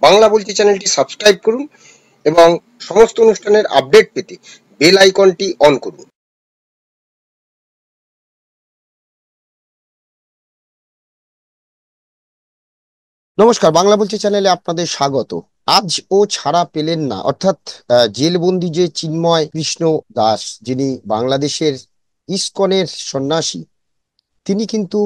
বাংলা বলছি চ্যানেলটি সাবস্ক্রাইব করুন এবং সমস্ত অনুষ্ঠানের আপডেট পেতে বেল আইকনটি অন করুন। নমস্কার, বাংলা বলছি চ্যানেলে আপনাদের স্বাগত। আজ ও ছাড়া পেলেন না, অর্থাৎ জেলবন্দি যে চিন্ময় কৃষ্ণ দাস, যিনি বাংলাদেশের ইসকনের সন্ন্যাসী, তিনি কিন্তু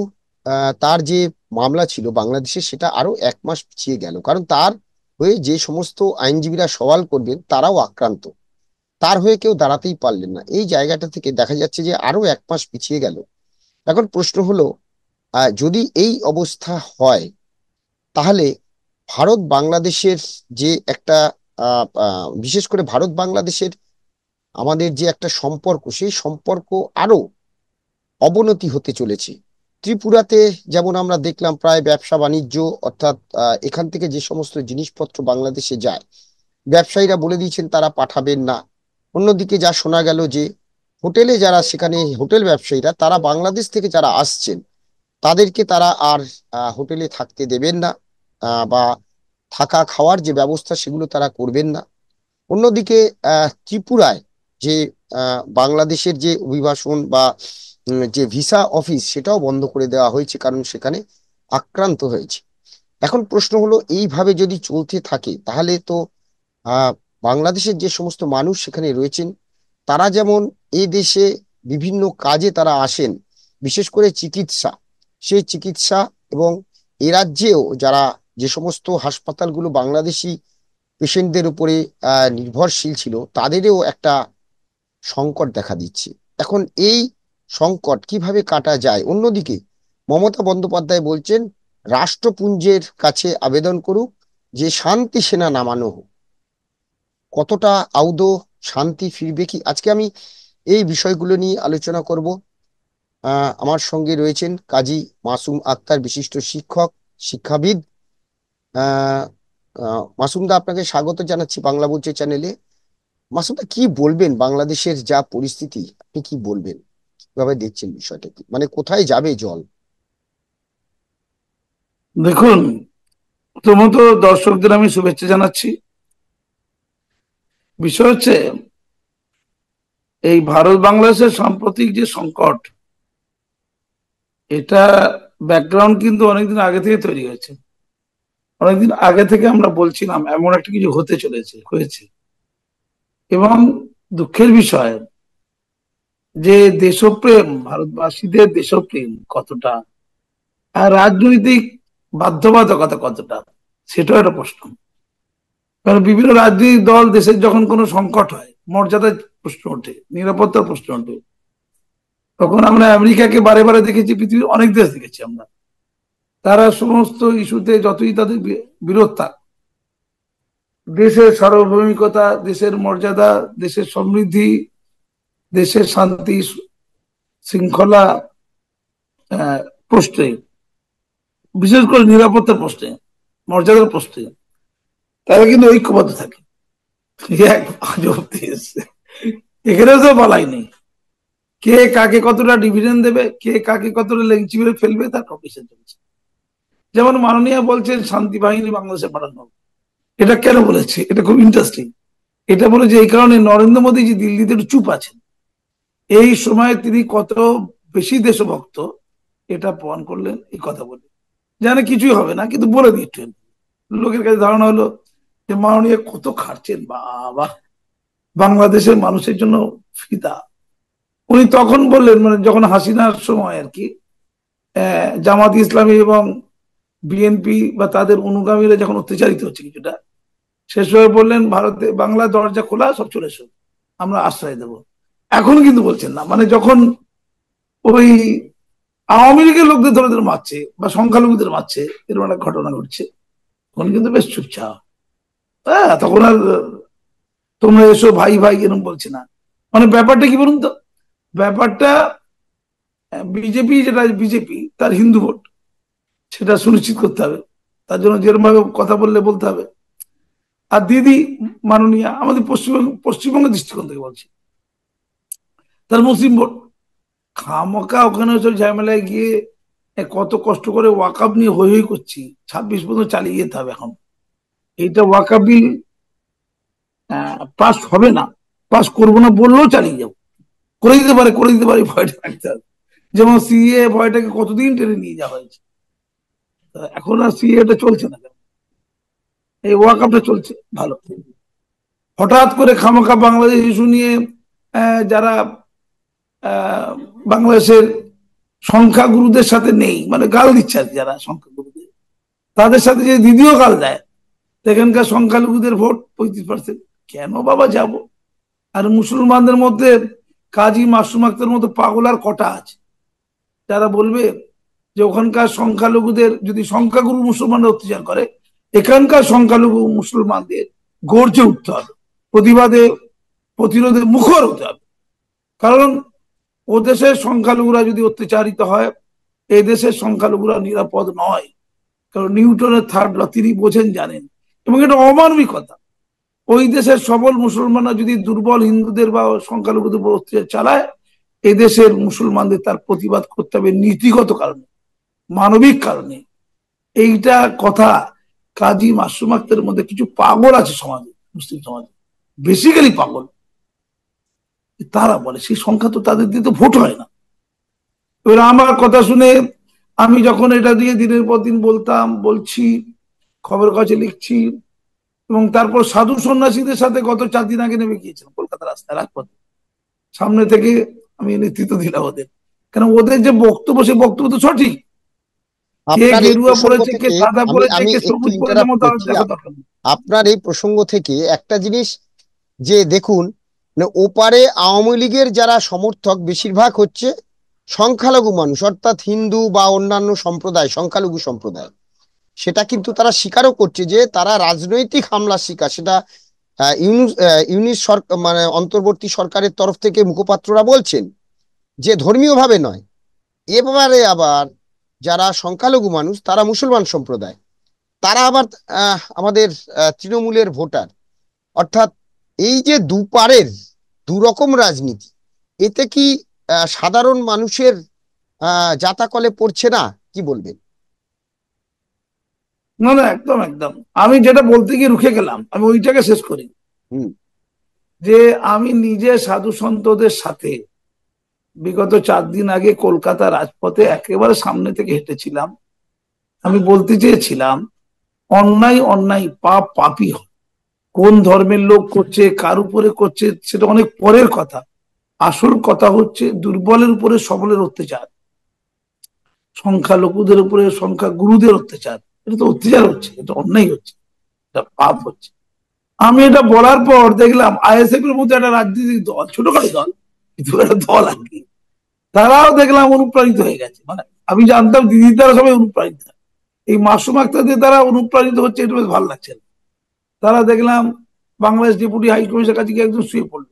তার যে মামলা ছিল বাংলাদেশে, সেটা আরো 1 মাস পিছিয়ে গেল। কারণ তার হয়ে যে সমস্ত আইনজীবীরা সওয়াল করবেন তারাও আক্রান্ত, তার হয়ে কেউ দাঁড়াতেই পারলেন না। এই জায়গাটা থেকে দেখা যাচ্ছে যে আরো 1 মাস পিছিয়ে গেল। এখন প্রশ্ন হলো, যদি এই অবস্থা হয়, তাহলে ভারত বাংলাদেশের যে একটা বিশেষ করে ভারত বাংলাদেশের আমাদের যে একটা সম্পর্ক, সেই সম্পর্ক আরো অবনতি হতে চলেছে। ত্রিপুরাতে যেমন আমরা দেখলাম, প্রায় ব্যবসা বাণিজ্য, অর্থাৎ এখান থেকে যে সমস্ত জিনিসপত্র বাংলাদেশে যায়, ব্যবসায়ীরা বলে দিয়েছেন তারা পাঠাবেন না। অন্যদিকে যা শোনা গেল যে হোটেলে যারা, সেখানে হোটেল ব্যবসায়ীরা, তারা বাংলাদেশ থেকে যারা আসছেন তাদেরকে তারা আর হোটেলে থাকতে দেবেন না, বা থাকা খাওয়ার যে ব্যবস্থা সেগুলো তারা করবেন না। অন্যদিকে ত্রিপুরায় যে বাংলাদেশের যে অভিবাসন বা যে ভিসা অফিস, সেটাও বন্ধ করে দেওয়া হয়েছে, কারণ সেখানে আক্রান্ত হয়েছে। এখন প্রশ্ন হলো, এইভাবে যদি চলতে থাকে তাহলে তো আহ বাংলাদেশের যে সমস্ত মানুষ সেখানে রয়েছেন, তারা যেমন এই দেশে বিভিন্ন কাজে তারা আসেন, বিশেষ করে চিকিৎসা, সেই চিকিৎসা, এবং এ রাজ্যেও যারা, যে সমস্ত হাসপাতালগুলো বাংলাদেশি পেশেন্টদের উপরে নির্ভরশীল ছিল, তাদেরও একটা সংকট দেখা দিচ্ছে। এখন এই সংকট কিভাবে কাটা যায়? অন্যদিকে মমতা বন্দ্যোপাধ্যায় বলছেন রাষ্ট্রপুঞ্জের কাছে আবেদন করুক যে শান্তি সেনা নামানো হোক। কতটা আদৌ শান্তি ফিরবে কি? আজকে আমি এই বিষয়গুলো নিয়ে আলোচনা করব। আমার সঙ্গে রয়েছেন কাজী মাসুম আক্তার, বিশিষ্ট শিক্ষক, শিক্ষাবিদ। আহ মাসুমদা, আপনাকে স্বাগত জানাচ্ছি বাংলা বলছে চ্যানেলে। মাসুমদা, কি বলবেন বাংলাদেশের যা পরিস্থিতি? আপনি কি বলবেন, কিভাবে দেখছেন বিষয়টা? কি মানে, কোথায় যাবে জল? দেখুন, প্রথমত দর্শকদের আমি শুভেচ্ছা জানাচ্ছি। বিষয় হচ্ছে, এই ভারত বাংলাদেশের সাম্প্রতিক যে সংকট, এটা ব্যাকগ্রাউন্ড কিন্তু অনেকদিন আগে থেকে তৈরি হয়েছে। অনেকদিন আগে থেকে আমরা বলছিলাম এমন একটা কিছু হতে হয়েছে। এবং দুঃখের বিষয় যে দেশপ্রেম, ভারতবাসীদের দেশপ্রেম কতটা, আর রাজনৈতিক বাধ্যবাধকতা কতটা, সেটাও একটা প্রশ্ন। কারণ বিভিন্ন রাজনৈতিক দল, দেশের যখন কোনো সংকট হয়, মর্যাদার প্রশ্ন ওঠে, নিরাপত্তার প্রশ্ন ওঠে, তখন আমরা আমেরিকাকে বারে বারে দেখেছি, পৃথিবীর অনেক দেশ দেখেছি আমরা, তারা সমস্ত ইস্যুতে যতই তাদের বিরোধ থাক, দেশের সার্বভৌমিকতা, দেশের মর্যাদা, দেশের সমৃদ্ধি, দেশের শান্তি শৃঙ্খলা প্রশ্নে, বিশেষ করে নিরাপত্তার প্রশ্নে, মর্যাদার প্রশ্নে, তারা কিন্তু ঐক্যবদ্ধ থাকে। এক আজব দেশ, এখানেও তো বলাই নেই কে কাকে কতটা ডিভিডেন্ড দেবে, কে কাকে কতটা লেংচি মেরে ফেলবে, তার কম্পিটিশন চলছে। যেমন মাননীয় বলছেন শান্তি বাহিনী বাংলাদেশে পাঠানো, এটা কেন বলেছে? এটা খুব ইন্টারেস্টিং। এটা বলেছে এই কারণে, নরেন্দ্র মোদী যে দিল্লিতে একটু চুপ আছেন, এই সময় তিনি কত বেশি দেশভক্ত এটা প্রমাণ করলেন এই কথা বলে। জানে কিছুই হবে না, কিন্তু বলে দিচ্ছেন। লোকের কাছে ধারণা হলো যে মাননীয় কত খাটছেন, বাবা, বাংলাদেশের মানুষের জন্য ফিদা। উনি তখন বললেন, মানে যখন হাসিনার সময় আর কি, জামাত ইসলামী এবং বিএনপি বা তাদের অনুগামীরা যখন অত্যাচারিত হচ্ছে কিছুটা, সে সময় বললেন ভারতে বাংলা দরজা খোলা, সব চলে এসো, আমরা আশ্রয় দেব। এখন কিন্তু বলছেন না, মানে যখন ওই আওয়ামী লীগের লোকদের ধরে ধরে মারছে বা সংখ্যালঘুদের মারছে, এরকম একটা ঘটনা ঘটছে, তখন কিন্তু বেশ চুপচাপ। হ্যাঁ, তখন আর তোমরা এসো ভাই ভাই এরকম বলছে না। মানে ব্যাপারটা কি বলুন তো, ব্যাপারটা বিজেপি তার হিন্দু ভোট, সেটা সুনিশ্চিত করতে হবে। তার জন্য যেরকম ভাবে কথা বলতে হবে। আর দিদি মাননীয় আমাদের পশ্চিমবঙ্গের দৃষ্টিকোণ থেকে বলছি, তার মুসলিম ভোট, খামোকা ওখানে সব ঝামেলায় গিয়ে কত কষ্ট করে ওয়াকআপ নিয়ে হই হই করছি, 26 পর্যন্ত চালিয়ে যেতে হবে এখন। এইটা ওয়াকা বিল পাস হবে না, পাস করবো না বললেও চালিয়ে যাবো, করে দিতে পারে ভয়টা রাখতে হবে। যেমন সিএ ভয়টাকে কতদিন টেনে নিয়ে যাওয়া হয়েছে, এখন আর সিএটা চলছে না, এই ওয়াকআপটা চলছে ভালো। হঠাৎ করে খামাখা বাংলাদেশ ইস্যু নিয়ে যারা বাংলাদেশের সংখ্যাগুরুদের সাথে নেই, মানে গাল দিচ্ছে আর যারা সংখ্যাগুরুদের, তাদের সাথে যে দ্বিতীয় গাল দেয়, এখানকার সংখ্যালঘুদের ভোট 35%, কেন বাবা যাব? আর মুসলমানদের মধ্যে কাজী মাসুম আক্তার মতো পাগল আর কটা আছে যারা বলবে যে ওখানকার সংখ্যালঘুদের যদি সংখ্যাগুরু মুসলমানরা অত্যাচার করে, এখানকার সংখ্যালঘু মুসলমানদের গর্জে উঠতে হবে, প্রতিবাদে প্রতিরোধে মুখর হতে হবে। কারণ ও দেশের সংখ্যালঘুরা যদি অত্যাচারিত হয়, এই দেশের সংখ্যালঘুরা নিরাপদ নয়। কারণ নিউটনের থার্ড ল তিনি বোঝেন, জানেন, এবং এটা অমানবিকতা। ওই দেশের সবল মুসলমানরা যদি দুর্বল হিন্দুদের বা সংখ্যালঘুদের উপর অত্যাচার চালায়, এদেশের মুসলমানদের তার প্রতিবাদ করতে হবে নীতিগত কারণে, মানবিক কারণে। এইটা কথা কাজী মাসুম আক্তারের মধ্যে কিছু পাগল আছে সমাজে, মুসলিম সমাজে বেসিক্যালি পাগল, তারা বলে সেই সংখ্যা তো তাদের দিয়ে তো ভোট হয় না। এবার আমার কথা শুনে আমি যখন এটা দিয়ে দিনের পর দিন বলছি, খবর কাছে লিখছি, এবং তারপর সাধু সন্ন্যাসীদের সাথে গত 4 দিন আগে নেমে গিয়েছিলাম কলকাতা রাস্তায় রাজপথে, সামনে থেকে আমি নেতৃত্ব দিলাম ওদের। কেন ওদের যে বক্তব্য, সে বক্তব্য তো সঠিক। কে আপনার এই গেরুয়া প্রসঙ্গ পড়েছে, কে থেকে সাদা আমি পড়েছে, আমি কে একটু সবুজ পড়েছে, ইন্টারাপ্ট আমার তার করছি। দেখা দরকার নেই। আপনার এই প্রসঙ্গ থেকে একটা জিনিস, যে দেখুন, মানে ওপারে আওয়ামী লীগের যারা সমর্থক বেশিরভাগ হচ্ছে সংখ্যালঘু মানুষ, অর্থাৎ হিন্দু বা অন্যান্য সম্প্রদায়, সংখ্যালঘু সম্প্রদায়। সেটা কিন্তু তারা স্বীকারও করছে যে তারা রাজনৈতিক হামলার শিকার। সেটা ইউনিস সরকার, মানে অন্তর্বর্তী সরকারের তরফ থেকে মুখপাত্ররা বলছেন যে ধর্মীয় ভাবে নয়। এবারে আবার যারা সংখ্যালঘু মানুষ, তারা মুসলমান সম্প্রদায়, তারা আবার আমাদের তৃণমূলের ভোটার। অর্থাৎ এই যে দুপারের দুরকম রাজনীতি, এতে কি সাধারণ মানুষের জাতাকলে পড়ছে না? কি বলবেন? না না, একদম একদম। আমি যেটা বলতে গিয়ে রুখে গেলাম, আমি ওইটাকে শেষ করি। হুম। যে আমি নিজে সাধু সন্তদের সাথে বিগত 4 দিন আগে কলকাতা রাজপথে একেবারে সামনে থেকে হেঁটেছিলাম। আমি বলতে চেয়েছিলাম, অন্যায় অন্যায়, পাপ পাপই হয়। কোন ধর্মের লোক করছে, কার উপরে করছে, সেটা অনেক পরের কথা। আসল কথা হচ্ছে দুর্বলের উপরে সবলের অত্যাচার, সংখ্যালঘুদের উপরে সংখ্যা গুরুদের অত্যাচার। এটা তো অত্যাচার হচ্ছে, এটা অন্যায় হচ্ছে, এটা পাপ হচ্ছে। আমি এটা বলার পর দেখলাম আইএসএফ এর মধ্যে একটা রাজনৈতিক দল, ছোটখাটো দল, কিন্তু একটা দল আর কি, তারাও দেখলাম অনুপ্রাণিত হয়ে গেছে। মানে আমি জানতাম দিদি তারা সবাই অনুপ্রাণিত, এই মাসুম আক্তারদের দ্বারা অনুপ্রাণিত হচ্ছে, এটা বেশ ভালো লাগছে। তারা দেখলাম বাংলাদেশ ডেপুটি হাই কমিশনের কাছে গিয়ে একদম শুয়ে পড়লো,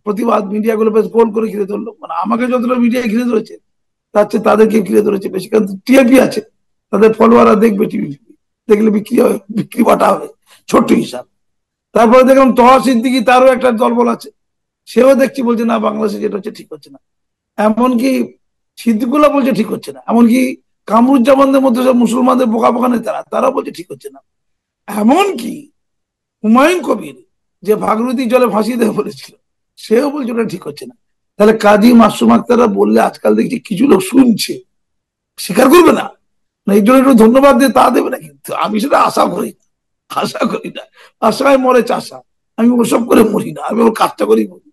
প্রতিবাদ মিডিয়াগুলো বেশ গোল করে ঘিরে ধরলো। মানে আমাকে যতটা মিডিয়া ঘিরে ধরেছে, তার চেয়ে তাদেরকে ঘিরে ধরেছে বেশি, কারণ টিএপি আছে, তাদের ফলোয়াররা দেখবে টিভি, দেখলে বিক্রি হবে, বিক্রি বাটা হবে, ছোট্ট হিসাব। তারপরে দেখলাম তহা সিদ্দিকি, তারও একটা দলবল আছে, সেও দেখছি বলছে না বাংলাদেশে যেটা হচ্ছে ঠিক হচ্ছে না। এমনকি সিদ্দিকুল্লাহ বলছে ঠিক হচ্ছে না, এমনকি কামরুজ্জামানদের মধ্যে সব মুসলমানদের বোকা বোকা নেতারা, তারা বলছে ঠিক হচ্ছে না। এমনকি হুমায়ুন কবির, যে ভাগীরথী জলে ফাঁসি দেবে বলেছিল, সেও বলছে ওটা ঠিক হচ্ছে না। তাহলে কাজী মাসুম আক্তাররা বললে আজকাল দেখছি কিছু লোক শুনছে, স্বীকার করবে না। এই জন্য একটু ধন্যবাদ দিয়ে তা দেবে না, কিন্তু আমি সেটা আশা করি না, আশা করি না। আশায় মরে চাষা, আমি ওসব করে মরি না, আমি ওর কাজটা করেই মরি।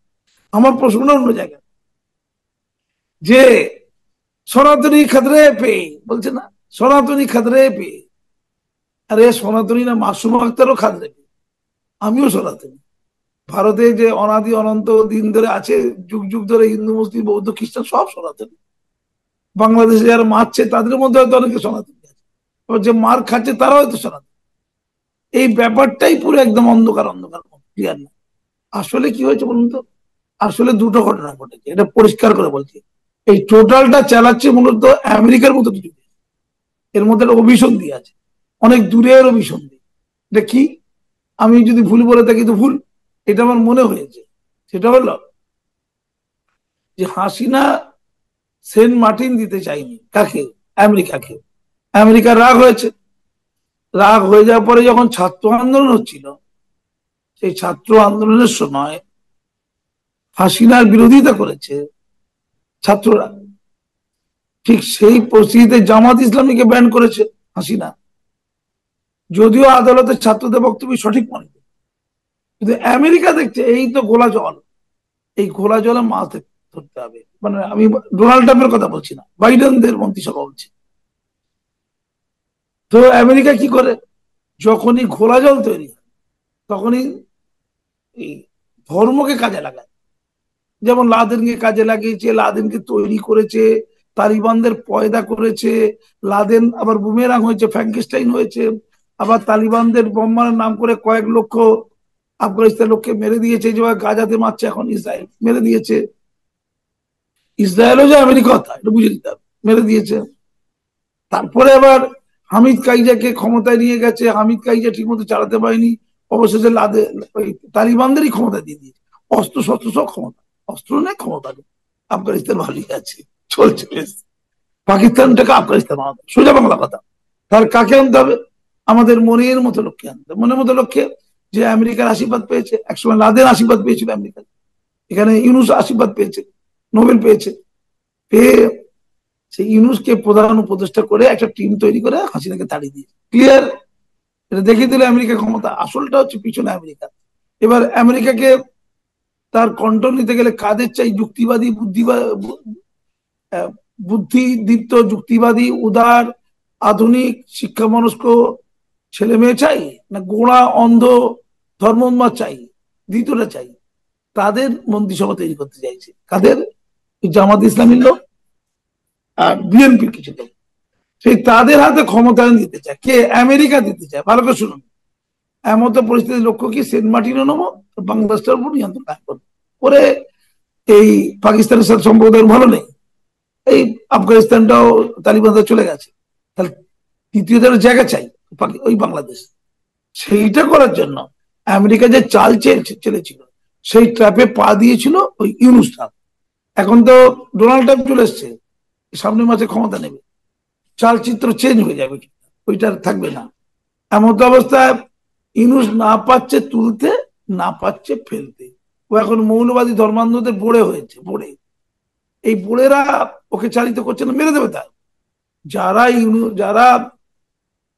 আমার প্রশ্নটা অন্য জায়গায়, যে সনাতনী খাদরে পে বলছে না, সনাতনী খাদরে পে। আরে সনাতনী না, মাসুম আক্তারও খাদরে পে, আমিও সনাতনী। ভারতে যে অনাদি অনন্ত দিন ধরে আছে, যুগ যুগ ধরে হিন্দু মুসলিম বৌদ্ধ খ্রিস্টান সব সনাতনী। বাংলাদেশে যারা মারছে তাদের মধ্যে হয়তো অনেকে সনাতনী আছে, যে মার খাচ্ছে তারা হয়তো সনাতনী। এই ব্যাপারটাই পুরো একদম অন্ধকার অন্ধকার, ক্লিয়ার না। আসলে কি হয়েছে বলুন তো? আসলে দুটো ঘটনা ঘটেছে, এটা পরিষ্কার করে বলছি। এই টোটালটা চালাচ্ছে মূলত আমেরিকার মতো কিছু দেশ। এর মধ্যে একটা অভিসন্ধি আছে, অনেক দূরের অভিসন্ধি। এটা কি, আমি যদি ভুল বলে থাকি তো ভুল, এটা আমার মনে হয়েছে। সেটা হলো যে হাসিনা সেন্ট মার্টিন দিতে চাইনি কাকে, আমেরিকাকে। আমেরিকার রাগ হয়েছে, রাগ হয়ে যাওয়ার পরে যখন ছাত্র আন্দোলন হচ্ছিল, সেই ছাত্র আন্দোলনের সময় হাসিনার বিরোধিতা করেছে ছাত্ররা। ঠিক সেই পরিস্থিতিতে জামাত ইসলামীকে ব্যান করেছে হাসিনা, যদিও আদালতের ছাত্রদের বক্তব্য সঠিক মনে করে। কিন্তু আমেরিকা দেখছে এই তো গোলা জল, এই ঘোলা জলে মাছ ধরতে হবে। মানে আমি ডোনাল্ড ট্রাম্পের কথা বলছি না, বাইডেনদের মন্ত্রিসভা বলছি। তো আমেরিকা কি করে, যখনই ঘোলা জল তৈরি হয় তখনই এই ধর্মকে কাজে লাগায়। যেমন লাদেনকে কাজে লাগিয়েছে, লাদেনকে তৈরি করেছে, তালিবানদের পয়দা করেছে। লাদেন আবার বুমেরাং হয়েছে, ফ্র্যাঙ্কেস্টাইন হয়েছে। আবার তালিবানদের বোমার নাম করে কয়েক লক্ষ আফগানিস্তান লোককে মেরে দিয়েছে, যেভাবে গাজাতে মারছে এখন ইসরায়েল, মেরে দিয়েছে। ইসরায়েলও যে আমেরিকা কথা এটা বুঝে নিতে হবে, মেরে দিয়েছে। তারপরে আবার হামিদ কাইজাকে ক্ষমতায় নিয়ে গেছে, হামিদ কাইজা ঠিক মতো চালাতে পারেনি, অবশেষে তালিবানদেরই ক্ষমতা দিয়ে দিয়েছে। অস্ত্র শস্ত্র সব ক্ষমতা, অস্ত্র নেই ক্ষমতা নেই। আফগানিস্তান ভালোই আছে, চলছে বেশ। পাকিস্তানটাকে আফগানিস্তান বানাতে সোজা বাংলা কথা। তার কাকে আনতে হবে? আমাদের মনের মতো লোককে আনতে হবে। মনের মতো লোককে, যে আমেরিকার আশীর্বাদ পেয়েছে, একসময় লাদেন আশীর্বাদ পেয়েছিল আমেরিকার, এখানে ইউনুস আশীর্বাদ পেয়েছে, নোবেল পেয়েছে, পেয়ে সেই ইউনুসকে প্রধান উপদেষ্টা করে একটা টিম তৈরি করে হাসিনাকে তাড়িয়ে দিয়ে ক্লিয়ার। এটা দেখিয়ে দিলে আমেরিকা ক্ষমতা, আসলটা হচ্ছে পিছনে আমেরিকা। এবার আমেরিকাকে তার কন্ট্রোল নিতে গেলে কাদের চাই? যুক্তিবাদী, বুদ্ধিদীপ্ত, যুক্তিবাদী, উদার, আধুনিক, শিক্ষামনস্ক ছেলে মেয়ে চাই, না গোড়া অন্ধ ধর্মোন্মাদ চাই? দ্বিতীয়টা চাই। তাদের মন্ত্রিসভা তৈরি করতে চাইছে কাদের? জামাত ইসলামীর লোক আর বিএনপির কিছু লোক। সেই তাদের হাতে ক্ষমতায়ন দিতে চায় কে? আমেরিকা দিতে চায়। ভালো করে শুনুন, এমন তো পরিস্থিতির লক্ষ্য কি, সেন্ট মার্টিনও নেবো, বাংলাদেশটার উপর নিয়ন্ত্রণ কাজ করবো করে। এই পাকিস্তানের সাথে সম্পর্ক ভালো নেই, এই আফগানিস্তানটাও তালিবানদের চলে গেছে, তাহলে তৃতীয় জায়গা চাই ওই বাংলাদেশ। সেইটা করার জন্য আমেরিকা যে চাল চেলেছিল, সেই ট্র্যাপে পা দিয়েছিল ওই ইউনুস ট্রাম্প। এখন তো ডোনাল্ড ট্রাম্প চলে এসছে, সামনের মাসে ক্ষমতা নেবে, চালচিত্র চেঞ্জ হয়ে যাবে, ওইটা থাকবে না। এমন তো অবস্থায় ইউনুস না পাচ্ছে তুলতে, না পাচ্ছে ফেলতে। ও এখন মৌলবাদী ধর্মান্ধদের বোড়ে হয়েছে, বোড়ে। এই বোড়েরা ওকে চালিত করছে না, মেরে দেবে তার। যারা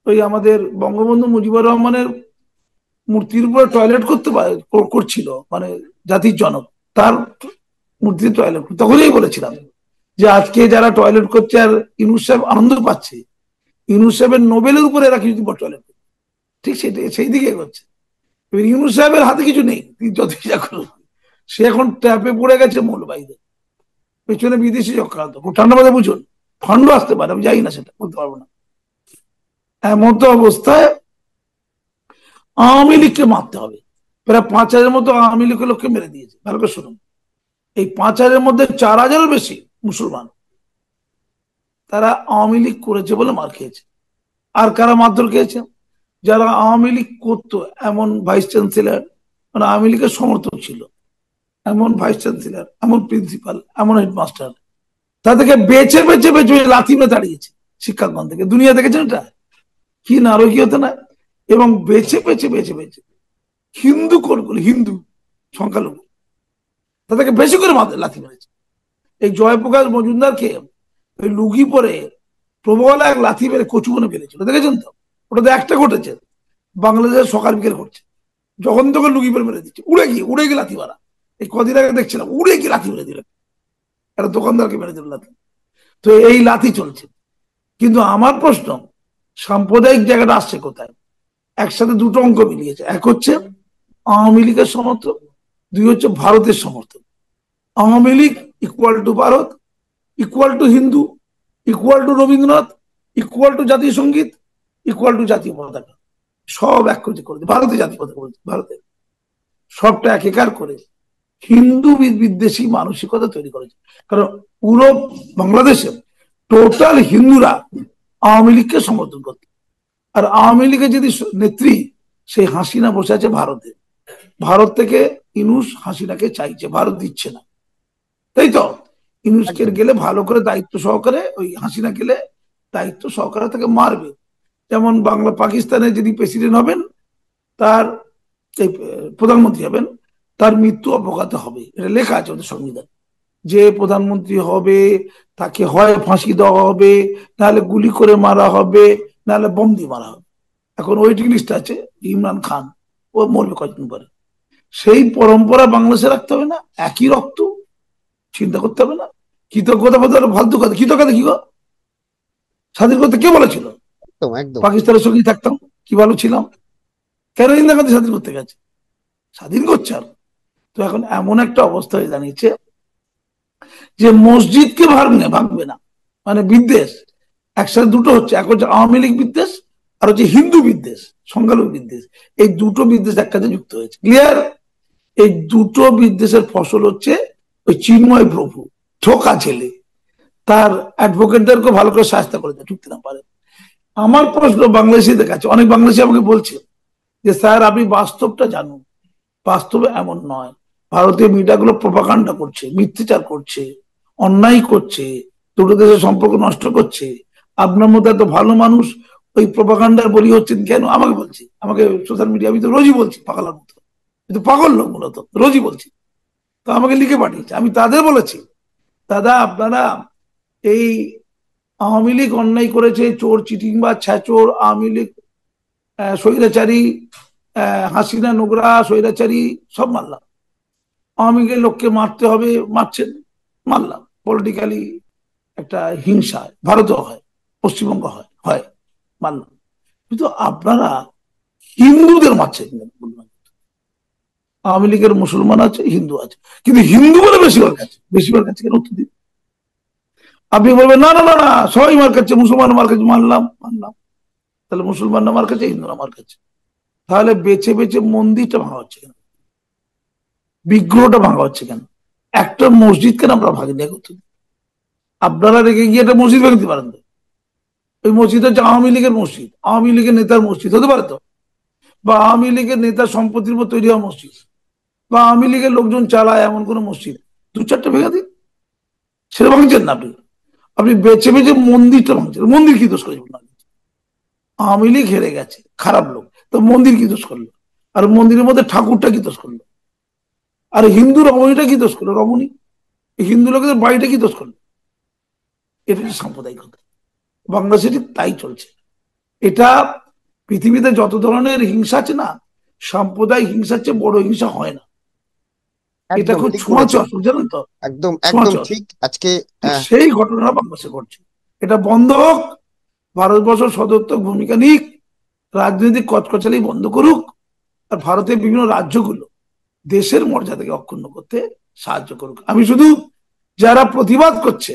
ওই আমাদের বঙ্গবন্ধু মুজিবুর রহমানের মূর্তির উপরে টয়লেট করছিল, মানে জাতির জনক, তার মূর্তিতে টয়লেট, তখনই বলেছিলাম যে আজকে যারা টয়লেট করছে আর ইউনুস সাহেব আনন্দ পাচ্ছে, ইউনুস সাহেবের নোবেলের উপরে এরা কিছু টয়লেট, ঠিক সেটাই, সেই দিকে এগোচ্ছে। এবার ইউনুস সাহেবের হাতে কিছু নেই, তিনি যত যা করুন, সে এখন ট্যাপে পড়ে গেছে মৌলবাদীদের পেছনে, বিদেশি চক্রান্ত। খুব ঠান্ডা মাথায় বুঝুন, ফান্ড আসতে পারে, আমি জানি না, সেটা বলতে পারবো না। এমন তো অবস্থায় আওয়ামী লীগকে মারতে হবে। প্রায় 5,000 মতো আওয়ামী লীগের লোককে মেরে দিয়েছে। ভালো করে শুনুন, এই 5,000-এর মধ্যে 4,000-এর বেশি মুসলমান, তারা আওয়ামী লীগ করেছে বলে মার খেয়েছে। আর কারা মারধর খেয়েছে? যারা আওয়ামী লীগ করতো, এমন ভাইস চ্যান্সেলর, মানে আওয়ামী লীগের সমর্থক ছিল, এমন ভাইস চ্যান্সেলর, এমন প্রিন্সিপাল, এমন হেডমাস্টার, তাদেরকে বেছে বেছে বেছে লাথি মেরে তাড়িয়েছে শিক্ষাঙ্গন থেকে। দুনিয়া দেখেছেন এটা? কি নারকীয়তা না! এবং বেছে বেছে বেছে বেছে হিন্দু কোনগুলো, হিন্দু সংখ্যালঘু, তাদেরকে বেশি করে লাথি মেরেছে। এই জয়প্রকাশ মজুমদারকে ওই লুগি পরে প্রবল এক লাথি মেরে কচু বনে ফেলেছিল, দেখেছেন তো? ওটা তো একটা ঘটেছে, বাংলাদেশের সকাল বিকেল ঘটছে, যখন তখন লুগি পরে মেরে দিচ্ছে, উড়ে গিয়ে লাথি মারা। এই কদিন আগে দেখছিলাম, উড়ে গিয়ে লাথি মেরে দিল, একটা দোকানদারকে মেরে দিল লাথি। তো এই লাথি চলছে। কিন্তু আমার প্রশ্ন, সাম্প্রদায়িক জায়গাটা আসছে কোথায়? একসাথে দুটো অঙ্ক মিলিয়েছে, এক হচ্ছে আওয়ামী লীগের সমর্থক, দুই হচ্ছে ভারতের সমর্থক। Awami League equal to Bharat, equal to Hindu, equal to Rabindranath, equal to জাতীয় সঙ্গীত, ইকুয়াল টু জাতীয় পতাকা, সব এক করে ভারতের জাতীয় পতাকা বলছে, ভারতের সবটা একাকার করে হিন্দু বিদ্বেষী মানসিকতা তৈরি করেছে। কারণ পুরো বাংলাদেশে টোটাল হিন্দুরা আওয়ামী লীগকে সমর্থন করত। আর আওয়ামী লীগের যদি নেত্রী, সেই হাসিনা বসে আছে ভারতে, ভারত থেকে ইউনুস হাসিনাকে চাইছে, ভারত দিচ্ছে না, তাই তো? ইউনুসকে একদম। গেলে ভালো করে দায়িত্ব সহকারে, ওই হাসিনা গেলে দায়িত্ব সহকারে তাকে মারবে। যেমন বাংলা পাকিস্তানে যিনি প্রেসিডেন্ট হবেন, তার প্রধানমন্ত্রী হবেন, তার মৃত্যু অবজ্ঞাত হবে, এটা লেখা আছে ওদের সংবিধান। যে প্রধানমন্ত্রী হবে তাকে হয় ফাঁসি দেওয়া হবে, নাহলে গুলি করে মারা হবে, নাহলে বোম দিয়ে মারা হবে। এখন ওয়েটিং লিস্ট আছে, ইমরান খান ও মরবে কয়েকদিন পরে। সেই পরম্পরা বাংলাদেশে রাখতে হবে না? একই রক্ত, চিন্তা করতে হবে না? কৃতজ্ঞতা বোধ ফালতু কথা। কৃতজ্ঞতা কি গো? স্বাধীন করতে কে বলেছিল? একদম একদম। পাকিস্তানের সঙ্গেই থাকতাম, কি ভালো ছিলাম। কেন ইন্দিরা গান্ধী স্বাধীন করতে গেছে? স্বাধীন করছে আর। তো এখন এমন একটা অবস্থা হয়ে দাঁড়িয়েছে যে মসজিদকে ভাঙবে না, মানে বিদ্বেষ। একসাথে দুটো হচ্ছে, এক হচ্ছে আওয়ামী লীগ বিদ্বেষ, আর হচ্ছে হিন্দু বিদ্বেষ, সংখ্যালঘু বিদ্বেষ। এই দুটো বিদ্বেষ এক কাজে যুক্ত হয়েছে, ক্লিয়ার? এই দুটো বিদ্বেষের ফসল হচ্ছে ওই চিন্ময় প্রভু, ঠোকা ছেলে। তার অ্যাডভোকেটদেরকে ভালো করে শাস্তি করে দেয়, ঢুকতে না পারে। আমার প্রশ্ন বাংলাদেশিদের কাছে, অনেক বাংলাদেশি আমাকে বলছে যে স্যার আপনি বাস্তবটা জানুন। বাস্তবে এমন নয়। ভারতীয় মিডিয়াগুলো প্রপাগান্ডা করছে, মিথ্যাচার করছে, অন্যায় করছে, দুটো দেশের সম্পর্ক নষ্ট করছে। আপনার মতো এত ভালো মানুষ ওই প্রপাগান্ডার বলি হচ্ছেন কেন? আমাকে বলছি, আমাকে সোশ্যাল মিডিয়া, আমি তো রোজই বলছি পাগলার মতো, কিন্তু পাগল লোক মূলত, রোজই বলছি। তো আমাকে লিখে পাঠিয়েছে, আমি তাদের বলেছি দাদা আপনারা এই আওয়ামী লীগ অন্যায় করেছে, চোর চিটিং বা ছ্যাচোর আওয়ামী লীগ, স্বৈরাচারী, হাসিনা নোংরা স্বৈরাচারী, সব মানলাম। আওয়ামী লীগের লোককে মারতে হবে, মারছেন, মানলাম। পলিটিক্যালি একটা হিংসা ভারতেও হয়, পশ্চিমবঙ্গ হয় হয়, মানলাম। কিন্তু আপনারা হিন্দুদের মারছেন কেন? আওয়ামী লীগের মুসলমান আছে, হিন্দু আছে, কিন্তু হিন্দু বলে বেশিরভাগ আছে, বেশিরভাগ আছে কেন? উত্তর দিন। আপনি বলবেন না না না না সবাই মার কাছে, মুসলমান মার কাছে, মানলাম মানলাম। তাহলে মুসলমানরা মার কাছে, হিন্দুরা মার কাছে। তাহলে বেছে বেছে মন্দিরটা ভাঙা হচ্ছে কেন? বিগ্রহটা ভাঙা হচ্ছে কেন? একটা মসজিদ কেন আমরা ভাঙিনি? আপনারা রেখে গিয়ে একটা মসজিদ ভাঙতে পারেন তো? ওই মসজিদ হচ্ছে আওয়ামী লীগের মসজিদ, আওয়ামী লীগের নেতার মসজিদ হতে পারে তো? বা আওয়ামী লীগের নেতার সম্পত্তির উপর তৈরি হওয়া মসজিদ, বা আওয়ামী লীগের লোকজন চালায় এমন কোন মসজিদ, দু চারটা ভেঙে দিন। সেটা ভাঙছেন না আপনি। আপনি বেছে বেছে মন্দিরটা ভাঙছেন। মন্দির কি দোষ করেছেন? আওয়ামী লীগ হেরে গেছে, খারাপ লোক, তো মন্দির কি দোষ করলো? আর মন্দিরের মধ্যে ঠাকুরটা কি দোষ করলো? আর হিন্দু রমণীটা কি দোষ করলো? রমণী হিন্দু লোকেদের বাড়িটা কি দোষ করলো? এটা হচ্ছে সাম্প্রদায়িকতা। বাংলাদেশে ঠিক তাই চলছে। এটা পৃথিবীতে যত ধরনের হিংসা আছে না, সাম্প্রদায়িক হিংসার চেয়ে বড় হিংসা হয় না। এটা একদম খুব ঠিক ছোঁয়াচে বলেছেন। অসুখ, জানেন তো? একদম একদম ছোঁয়াচে অসুখ। ঠিক। আজকে ঠিক সেই ঘটনা বাংলাদেশে ঘটছে। এটা বন্ধ হোক, ভারতবর্ষ সদর্থক ভূমিকা নিক, রাজনৈতিক কচকচালি বন্ধ করুক, আর ভারতের বিভিন্ন রাজ্যগুলো দেশের মর্যাদাকে অক্ষুণ্ণ করতে সাহায্য করুক। আমি শুধু যারা প্রতিবাদ করছে,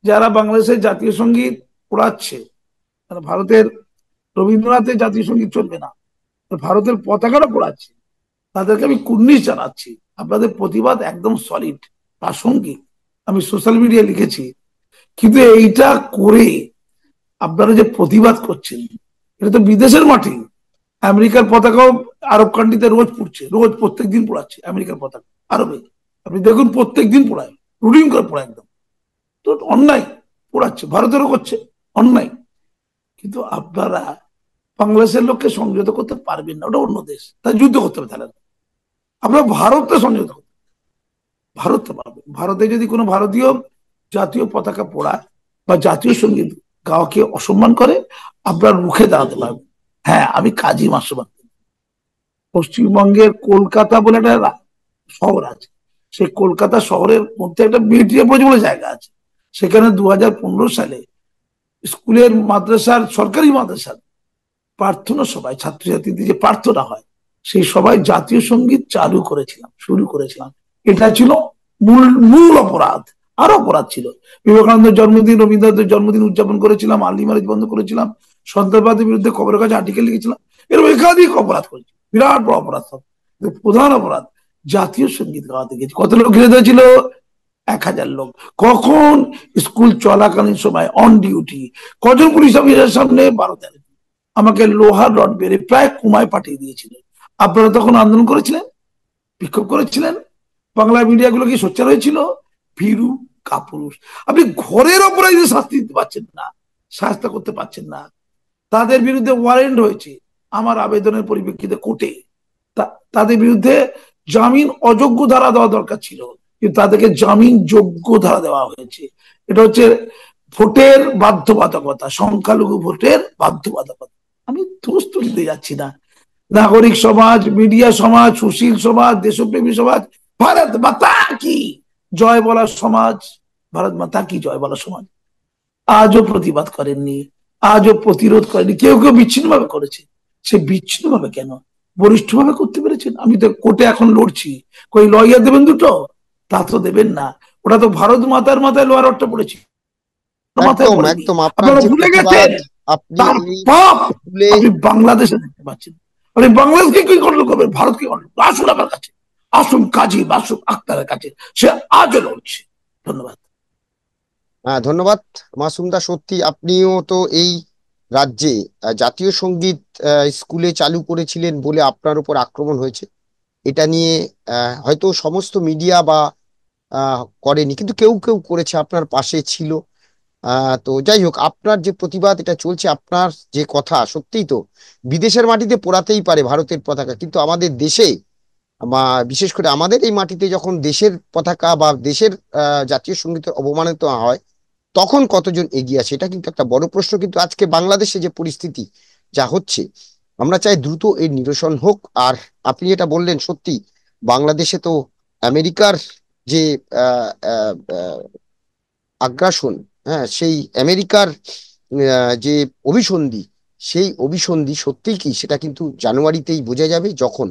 যারা বাংলাদেশের জাতীয় সঙ্গীত পোড়াচ্ছে, মানে ভারতের রবীন্দ্রনাথের জাতীয় সঙ্গীত চলবে না, ভারতের পতাকাটা পোড়াচ্ছে, তাদেরকে আমি কুর্নিশ জানাচ্ছি। আপনাদের প্রতিবাদ একদম সলিড, প্রাসঙ্গিক, আমি সোশ্যাল মিডিয়ায় লিখেছি। কিন্তু এইটা করে আপনারা যে প্রতিবাদ করছেন, এটা তো বিদেশের মাটি। আমেরিকার পতাকাও আরব কান্ট্রিতে রোজ পুড়ছে, রোজ প্রত্যেক দিন পোড়াচ্ছে আমেরিকার পতাকা আরবে। আপনি দেখুন প্রত্যেক দিন পোড়ায়, রুটিন করে পোড়ায় একদম। তো অন্যায়, পোড়াচ্ছে, ভারতেরও করছে অন্যায়। কিন্তু আপনারা বাংলাদেশের লোককে সংযত করতে পারবেন না, ওটা অন্য দেশ, তাই যুদ্ধ করতে হবে। তাহলে আপনারা ভারতকে সংযত করতে, ভারতকে পারবেন। ভারতে যদি কোনো ভারতীয় জাতীয় পতাকা পোড়ায় বা জাতীয় সঙ্গীত গাওয়াকে অসম্মান করে, আপনার মুখে দাঁড়াতে পারবেন। হ্যাঁ, আমি কাজী মাসুদ। পশ্চিমবঙ্গের কলকাতা বলে একটা শহর আছে, সেই কলকাতা শহরের মধ্যে একটা মেটিয়াপুর বলে জায়গা আছে। সেখানে 2015 সালে স্কুলের মাদ্রাসার, সরকারি মাদ্রাসার প্রার্থনা সভায় ছাত্রছাত্রীদের যে প্রার্থনা হয়, সেই সবাই জাতীয় সঙ্গীত চালু করেছিলাম, শুরু করেছিলাম। এটা ছিল মূল মূল অপরাধ। আরো অপরাধ ছিল, বিবেকানন্দের জন্মদিন, রবীন্দ্রনাথের জন্মদিন উদযাপন করেছিলাম, আলী মারিজ বন্ধ করেছিলাম, সন্ত্রাসবাদের বিরুদ্ধে খবরের কাছে আর্টিকেল লিখেছিলাম, এরকম একাধিক অপরাধ করেছি, বিরাট বড় অপরাধ সব। প্রধান অপরাধ জাতীয় সঙ্গীত গাওয়াতে গেছি। কত লোক ঘিরে ধরেছিল? 1000 লোক। কখন? স্কুল চলাকালীন সময়, অন ডিউটি। কজন পুলিশ অফিসারের সামনে? 12-13। আমাকে লোহার রড বেড়ে প্রায় কুমায় পাঠিয়ে দিয়েছিলেন। আপনারা তখন আন্দোলন করেছিলেন, বিক্ষোভ করেছিলেন, বাংলা মিডিয়াগুলো কি সোচ্চার হয়েছিল? ভীরু কাপুরুষ। আপনি ঘরের অপরাধীদের শাস্তি দিতে পারছেন না, শাস্তি করতে পারছেন না, তাদের বিরুদ্ধে ওয়ারেন্ট হয়েছে আমার আবেদনের পরিপ্রেক্ষিতে কোর্টে, তাদের বিরুদ্ধে জামিন অযোগ্য ধারা দেওয়া দরকার ছিল, কিন্তু তাদেরকে জামিন যোগ্য ধারা দেওয়া হয়েছে। এটা হচ্ছে ভোটের বাধ্যবাধকতা, সংখ্যালঘু ভোটের বাধ্যবাধকতা। আমি দোষ তুলতে যাচ্ছি না। নাগরিক সমাজ, মিডিয়া সমাজ, সুশীল সমাজ, দেশপ্রেমী সমাজ, ভারত মাতা কি জয় বলা সমাজ, ভারত মাতা কি জয় বলা সমাজ আজও প্রতিবাদ করেননি, আজও প্রতিরোধ করেনি। কেউ কেউ বিচ্ছিন্ন ভাবে করেছে, সে বিচ্ছিন্ন ভাবে কেন, বলিষ্ঠ ভাবে করতে পেরেছেন। আমি তো কোর্টে এখন লড়ছি, কই লয়ার দেবেন দুটো? তা তো দেবেন না। ওটা তো ভারত মাতার মাথায় লোয়ার অট্ট পড়েছে, মাথায় একদম পড়েনি। একদম, আপনার আপনারা যে ভুলে গেছেন প্রতিবাদ আপনি তার এই পাপ স্কুলে। আপনি বাংলাদেশে দেখতে পাচ্ছেন। আপনি বাংলাদেশকে কি কন্ট্রোল করবেন, ভারতকে কন্ট্রোল আসুন আমার কাছে, আসুন কাজী মাসুদ আক্তারের কাছে, সে আজও লড়ছে। ধন্যবাদ। হ্যাঁ, ধন্যবাদ মাসুমদা। সত্যি আপনিও তো এই রাজ্যে জাতীয় সঙ্গীত স্কুলে চালু করেছিলেন বলে আপনার উপর আক্রমণ হয়েছে। এটা নিয়ে হয়তো সমস্ত মিডিয়া বা করেনি, কিন্তু কেউ কেউ করেছে, আপনার পাশে ছিল। তো যাই হোক, আপনার যে প্রতিবাদ এটা চলছে, আপনার যে কথা, সত্যিই তো বিদেশের মাটিতে পোড়াতেই পারে ভারতের পতাকা, কিন্তু আমাদের দেশে বা বিশেষ করে আমাদের এই মাটিতে যখন দেশের পতাকা বা দেশের জাতীয় সঙ্গীতের অবমানিত হয়, তখন কতজন এগিয়ে আসে, এটা কিন্তু একটা বড় প্রশ্ন। কিন্তু আজকে বাংলাদেশে যে পরিস্থিতি যা হচ্ছে, আমরা চাই দ্রুত এর নিরসন হোক। আর আপনি যেটা বললেন, সত্যি বাংলাদেশে তো আমেরিকার যে আহ, আহ, আহ, আগ্রাসন, হ্যাঁ, সেই আমেরিকার যে অভিসন্ধি, সেই অভিসন্ধি সত্যি কি সেটা কিন্তু জানুয়ারিতেই বোঝা যাবে, যখন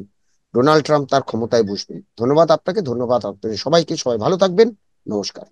ডোনাল্ড ট্রাম্প তার ক্ষমতায় বসবেন। ধন্যবাদ আপনাকে, ধন্যবাদ আপনাদের সবাইকে, সবাই ভালো থাকবেন। নমস্কার।